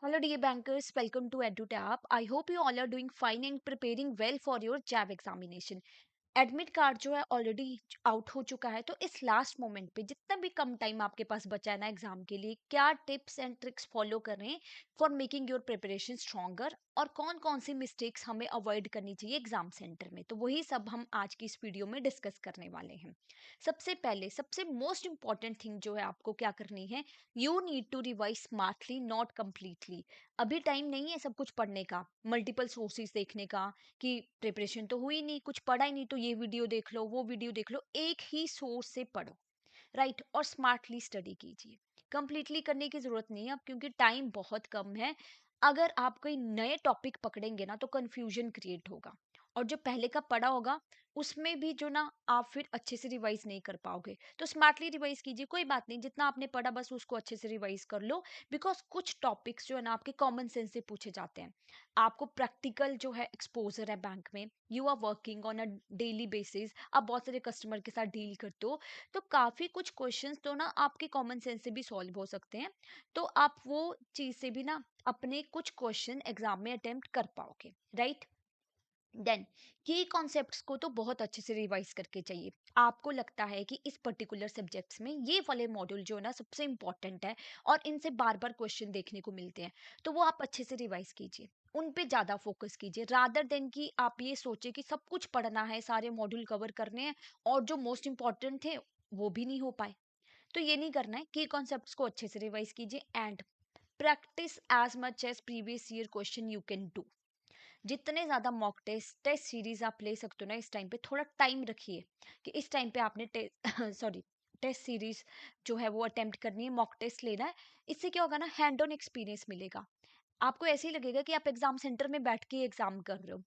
Hello, dear bankers. Welcome to EduTap. I hope you all are doing fine and preparing well for your JAB examination. Admit card जो है already out हो चुका है, तो इस last moment पे जितना भी कम टाइम आपके पास बचा है ना एग्जाम के लिए, क्या टिप्स एंड ट्रिक्स फॉलो करें for making your preparation stronger, और कौन कौन सी मिस्टेक्स हमें अवॉइड करनी चाहिए एग्जाम सेंटर में, तो वही सब हम आज की इस वीडियो में डिस्कस करने वाले हैं। सबसे पहले सबसे मोस्ट इंपॉर्टेंट थिंग जो है आपको क्या करनी है, you need to revise smartly not completely. अभी टाइम नहीं है सब कुछ पढ़ने का, मल्टीपल सोर्सेज देखने का, कि प्रिपरेशन तो हुई नहीं, कुछ पढ़ा ही नहीं, तो ये वीडियो देख लो, वो वीडियो देख लो, एक ही सोर्स से पढ़ो। राइट, और स्मार्टली स्टडी कीजिए। कंप्लीटली करने की जरूरत नहीं है अब, क्योंकि टाइम बहुत कम है। अगर आप कोई नए टॉपिक पकड़ेंगे ना तो कंफ्यूजन क्रिएट होगा, और जो पहले का पढ़ा होगा उसमें भी जो ना आप फिर अच्छे से रिवाइज नहीं कर पाओगे। तो स्मार्टली रिवाइज कीजिए, कोई बात नहीं, जितना आपने पढ़ा बस उसको अच्छे से रिवाइज कर लो। बिकॉज कुछ टॉपिक्स जो है ना आपके कॉमन सेंस से पूछे जाते हैं। आपको प्रैक्टिकल जो है एक्सपोजर है बैंक में, you are working on a daily basis, आप बहुत सारे कस्टमर के साथ डील करते हो, तो काफी कुछ क्वेश्चंस तो ना आपके कॉमन सेंस से भी सॉल्व हो सकते हैं। तो आप वो चीज से भी ना अपने कुछ क्वेश्चन एग्जाम में अटेम्प्ट कर पाओगे। राइट, देन की कॉन्सेप्ट्स को तो बहुत अच्छे से रिवाइज करके चाहिए। आपको लगता है कि इस पर्टिकुलर सब्जेक्ट्स में ये वाले मॉड्यूल जो है ना सबसे इंपॉर्टेंट है, और इनसे बार बार क्वेश्चन देखने को मिलते हैं, तो वो आप अच्छे से रिवाइज कीजिए, उन पे ज्यादा फोकस कीजिए, रादर देन कि आप ये सोचे कि सब कुछ पढ़ना है, सारे मॉड्यूल कवर करने हैं, और जो मोस्ट इंपॉर्टेंट थे वो भी नहीं हो पाए। तो ये नहीं करना है, की कॉन्सेप्ट्स को अच्छे से रिवाइज कीजिए and practice as much as previous year question you can do. जितने ज़्यादा मॉक टेस्ट टेस्ट सीरीज आप ले सकते हो ना, इस टाइम पे थोड़ा टाइम रखिए कि इस टाइम पे आपने सॉरी टेस्ट सीरीज जो है वो अटेम्प्ट करनी है, मॉक टेस्ट लेना है। इससे क्या होगा ना, हैंड ऑन एक्सपीरियंस मिलेगा। आपको ऐसे ही लगेगा कि आप एग्जाम सेंटर में बैठ के एग्जाम कर रहे हो।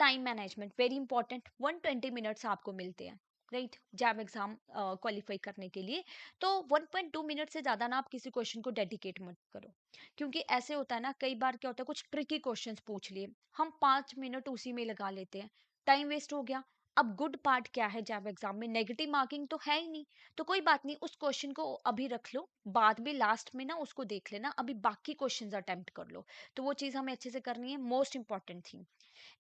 Time management very important, 120 minutes आपको मिलते हैं, राइट, जैम एग्जाम क्वालिफाई करने के लिए। तो 1.2 मिनट से ज़्यादा ना आप किसी क्वेश्चन को डेडिकेट मत करो, क्योंकि ऐसे होता है ना, कई बार क्या होता है, कुछ ट्रिकी क्वेश्चंस पूछ लिए, हम 5 मिनट उसी में लगा लेते हैं, टाइम वेस्ट हो गया। अब गुड पार्ट क्या है, जब एग्जाम में नेगेटिव मार्किंग तो है ही नहीं, तो कोई बात नहीं, उस क्वेश्चन को अभी रख लो, बाद में लास्ट में ना उसको देख लेना, अभी बाकी क्वेश्चंस अटेम्प्ट कर लो। तो वो चीज़ हमें अच्छे से करनी है, मोस्ट इंपॉर्टेंट थिंग।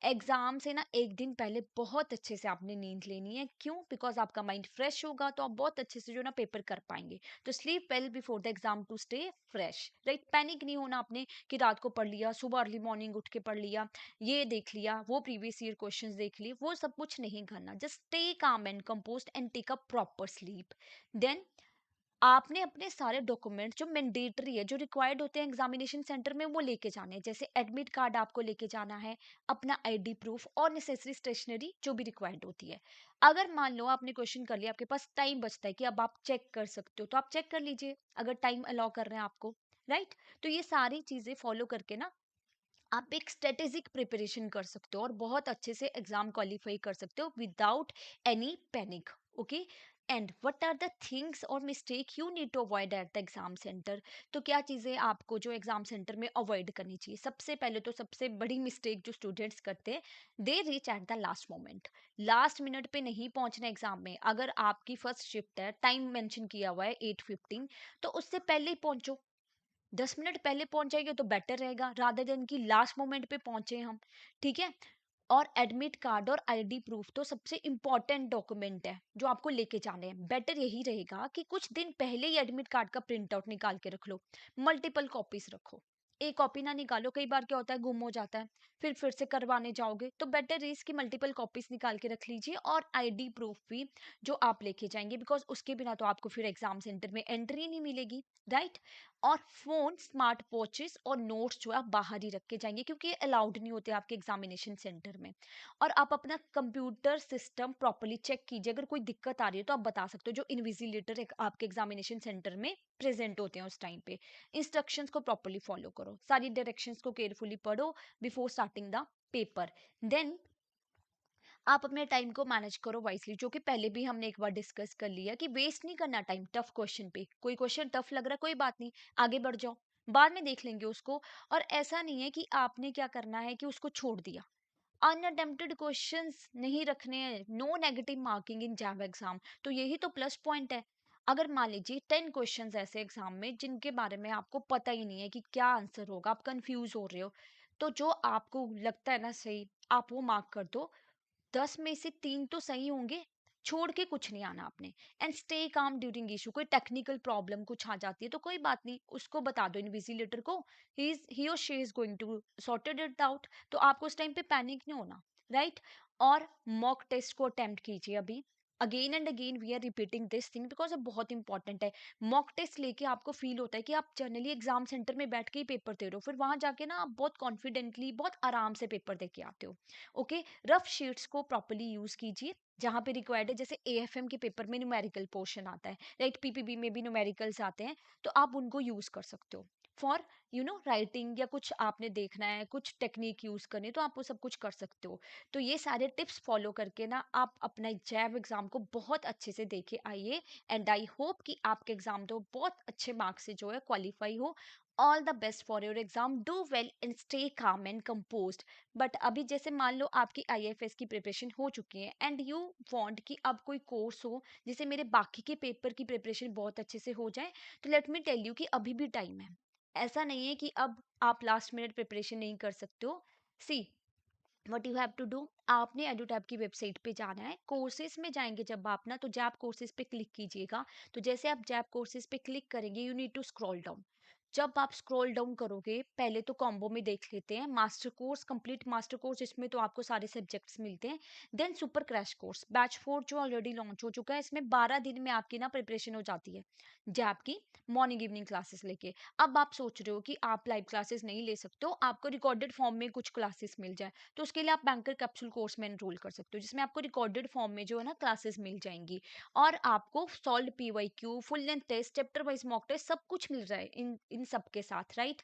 एग्जाम से ना एक दिन पहले बहुत अच्छे से आपने नींद लेनी है, क्यों, बिकॉज आपका माइंड फ्रेश होगा, तो आप बहुत अच्छे से जो ना पेपर कर पाएंगे। तो sleep well before the exam to stay fresh. Right, panic नहीं होना आपने कि रात को पढ़ लिया, सुबह अर्ली मॉर्निंग उठ के पढ़ लिया, ये देख लिया, वो प्रीवियस ईयर क्वेश्चंस देख लिए, वो सब कुछ नहीं करना। Just stay calm and composed and take a proper sleep. Then आपने अपने सारे डॉक्यूमेंट जो मैंडेटरी है, जो रिक्वायर्ड होते हैं एग्जामिनेशन सेंटर में, वो लेके जाने हैं। जैसे एडमिट कार्ड आपको लेके जाना है, अपना आईडी प्रूफ, और नेसेसरी स्टेशनरी जो भी रिक्वायर्ड होती है। अगर मान लो आपने क्वेश्चन कर लिया, आपके पास टाइम बचता है कि अब आप चेक कर सकते हो, तो आप चेक कर लीजिए, अगर टाइम अलाउ कर रहे हैं आपको। राइट, तो ये सारी चीजें फॉलो करके ना आप एक स्ट्रेटेजिक प्रिपरेशन कर सकते हो, और बहुत अच्छे से एग्जाम क्वालिफाई कर सकते हो without any panic. Okay, and what are the things और mistake you need to avoid at the exam centre. तो क्या चीज़ें आपको जो एग्जाम सेंटर में अवॉइड करनी चाहिए, सबसे पहले तो सबसे बड़ी मिस्टेक जो स्टूडेंट्स करते हैं, they reach at the last moment. Last minute पे नहीं पहुंचना एग्जाम में। अगर आपकी फर्स्ट शिफ्ट है, टाइम मेंशन किया हुआ है 8:15, तो उससे पहले ही पहुंचो। 10 मिनट पहले पहुंच जाएंगे तो बेटर रहेगा, रादर देन कि लास्ट मोमेंट पे पहुंचे हम। ठीक है, और एडमिट कार्ड और आईडी प्रूफ तो सबसे इंपॉर्टेंट डॉक्यूमेंट है जो आपको लेके जाने हैं। बेटर यही रहेगा कि कुछ दिन पहले ही एडमिट कार्ड का प्रिंट आउट निकाल के रख लो, मल्टीपल कॉपीज रखो। एक कॉपी ना निकालो, कई बार क्या होता है गुम हो जाता है, फिर से करवाने जाओगे, तो बेटर इज कि मल्टीपल कॉपीज निकाल के रख लीजिए, और आईडी प्रूफ भी जो आप लेके जाएंगे, बिकॉज उसके बिना तो आपको फिर एग्जाम सेंटर में एंट्री नहीं मिलेगी। राइट, और फोन, स्मार्ट वॉचेस और नोट्स जो है आप बाहर ही रख के जाएंगे, क्योंकि ये अलाउड नहीं होते आपके एग्जामिनेशन सेंटर में। और आप अपना कंप्यूटर सिस्टम प्रॉपर्ली चेक कीजिए, अगर कोई दिक्कत आ रही है तो आप बता सकते हो, जो इन्विजिलेटर आपके एग्जामिनेशन सेंटर में प्रेजेंट होते हैं उस टाइम पे। इंस्ट्रक्शंस को प्रॉपर्ली फॉलो करो, सारी डायरेक्शंस को केयरफुली पढ़ो before starting the paper. Then आप अपने टाइम को मैनेज करो वाइसली, जो कि पहले भी हमने एक बार डिस्कस कर लिया कि वेस्ट नहीं करना टाइम टफ क्वेश्चन पे। कोई क्वेश्चन टफ लग रहा है, कोई बात नहीं, आगे बढ़ जाओ, बाद में देख लेंगे उसको। और ऐसा नहीं है कि आपने क्या करना है कि उसको छोड़ दिया। अनअटेम्प्टेड क्वेश्चंस नहीं रखने हैं, no negative marking in JAM exam, तो यही तो प्लस पॉइंट है। अगर मान लीजिए 10 क्वेश्चंस ऐसे एग्जाम में जिनके बारे में आपको पता ही नहीं है कि क्या आंसर होगा, आप कंफ्यूज हो रहे हो, तो जो आपको लगता है ना सही, आप वो मार्क कर दो। 10 में से 3 तो सही होंगे, छोड़ के कुछ नहीं आना आपने। And stay calm during issue, कोई टेक्निकल प्रॉब्लम कुछ आ जाती है तो कोई बात नहीं, उसको बता दो इन्विजिलेटर को, ही और she is going to sorted it out. तो आपको उस टाइम पे पैनिक नहीं होना, राइट? और मॉक टेस्ट को अटेम्प्ट कीजिए अभी। Again and again we are repeating this thing because ये बहुत इंपॉर्टेंट है। मॉक टेस्ट लेके आपको फील होता है कि आप जनरली एग्जाम सेंटर में बैठ के ही पेपर दे रहे हो, फिर वहां जाके ना आप बहुत कॉन्फिडेंटली बहुत आराम से पेपर दे के आते हो। ओके, रफ शीट्स को प्रॉपर्ली यूज कीजिए जहां पे रिक्वायर्ड है। जैसे एएफएम के पेपर में न्यूमेरिकल पोर्शन आता है, राइट? पीपीबी में भी न्यूमेरिकल्स आते हैं, तो आप उनको यूज कर सकते हो फॉर राइटिंग, या कुछ आपने देखना है, कुछ टेक्निक यूज करनी है, तो आप वो सब कुछ कर सकते हो। तो ये सारे टिप्स फॉलो करके ना आप अपना जैब एग्जाम को बहुत अच्छे से देके आइए। एंड आई होप कि आपके एग्जाम तो बहुत अच्छे मार्क्स से जो है क्वालिफाई हो। All the best for your exam, do well and stay calm and composed. But अभी जैसे मान लो आपकी आईएफएस की प्रिपरेशन हो चुकी है एंड यू वांट कि अब कोई कोर्स हो जिससे मेरे बाकी के पेपर की प्रिपरेशन बहुत अच्छे से हो जाए, तो लेट मी टेल यू कि अभी भी टाइम है। ऐसा नहीं है कि अब आप लास्ट मिनट प्रिपरेशन नहीं कर सकते हो। See, what you have to do, आपने एडुटैब की वेबसाइट पे जाना है, कोर्सेज में जाएंगे जब आप ना, तो जैप कोर्सेज पे क्लिक कीजिएगा। तो जैसे आप जैप कोर्सेज पे क्लिक करेंगे, you need to scroll down. जब आप स्क्रॉल डाउन करोगे, पहले तो कॉम्बो में देख लेते हैं master course, complete master course, इसमें तो आपको सारे सब्जेक्ट्स मिलते हैं। Then super crash course batch 4 जो ऑलरेडी लॉन्च हो चुका है, इसमें 12 दिन में आपकी ना प्रिपरेशन हो जाती है जैप की, मॉर्निंग इवनिंग क्लासेस लेके। अब आप सोच रहे हो कि आप लाइव क्लासेस नहीं ले सकते हो, आपको रिकॉर्डेड फॉर्म में कुछ क्लासेस मिल जाए, तो उसके लिए आप बैंकर कैप्सूल कोर्स में एनरोल कर सकते हो, जिसमें आपको रिकॉर्डेड फॉर्म में जो है ना क्लासेस मिल जाएंगी। और आपको solve PYQ, full length test, chapter wise mock test, सब कुछ मिल रहा है इन इन सब के साथ, राइट?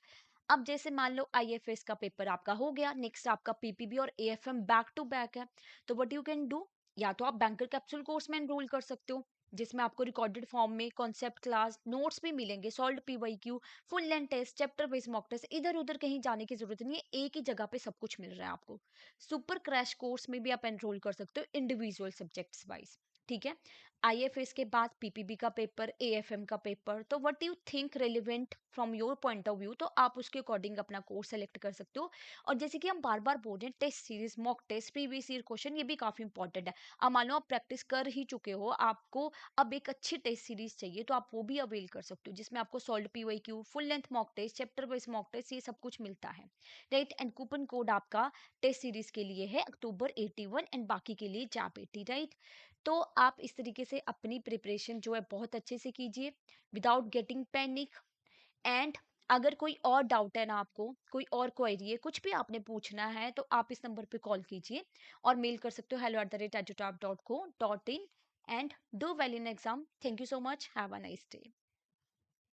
अब जैसे मान लो आईएफएस का पेपर आपका हो गया, नेक्स्ट आपका पीपीबी और एएफएम बैक टू बैक है, तो व्हाट यू कैन डू, या तो आप बैंकर कैप्सूल कोर्स में एनरोल कर सकते हो, जिसमें आपको रिकॉर्डेड फॉर्म में कॉन्सेप्ट क्लास नोट्स भी मिलेंगे, solve PYQ, full length test, chapter wise mock test, इधर उधर कहीं जाने की जरूरत नहीं है, एक ही जगह पे सब कुछ मिल रहा है आपको। सुपर क्रैश कोर्स में भी आप एनरोल कर सकते हो इंडिविजुअल सब्जेक्ट्स वाइज, ठीक है? आईएफएस के बाद पीपीबी का पेपर, एएफएम का पेपर, तो what you think relevant from your point of view, तो आप उसके अकॉर्डिंग अपना कोर्स सेलेक्ट कर सकते हो। और जैसे कि हम बार बार बोल रहे हैं, test series, mock test, previous year question, ये भी काफी इंपॉर्टेंट है। अब मान लो आप प्रैक्टिस कर ही चुके हो, आपको अब एक अच्छी टेस्ट सीरीज चाहिए, तो आप वो भी अवेल कर सकते हो, जिसमें आपको solve PYQ, full length mock test, chapter wise mock test, ये सब कुछ मिलता है, राइट? एंड कूपन कोड आपका टेस्ट सीरीज के लिए है अक्टूबर 81 एंड बाकी के लिए जैप 80, राइट? तो आप इस तरीके से अपनी प्रिपरेशन जो है बहुत अच्छे से कीजिए विदाउट गेटिंग पैनिक। एंड अगर कोई और डाउट है ना, आपको कोई और क्वेरी है, कुछ भी आपने पूछना है, तो आप इस नंबर पे कॉल कीजिए और मेल कर सकते हो hello@edutap.co.in। And do well in exam. Thank you so much, have a nice day.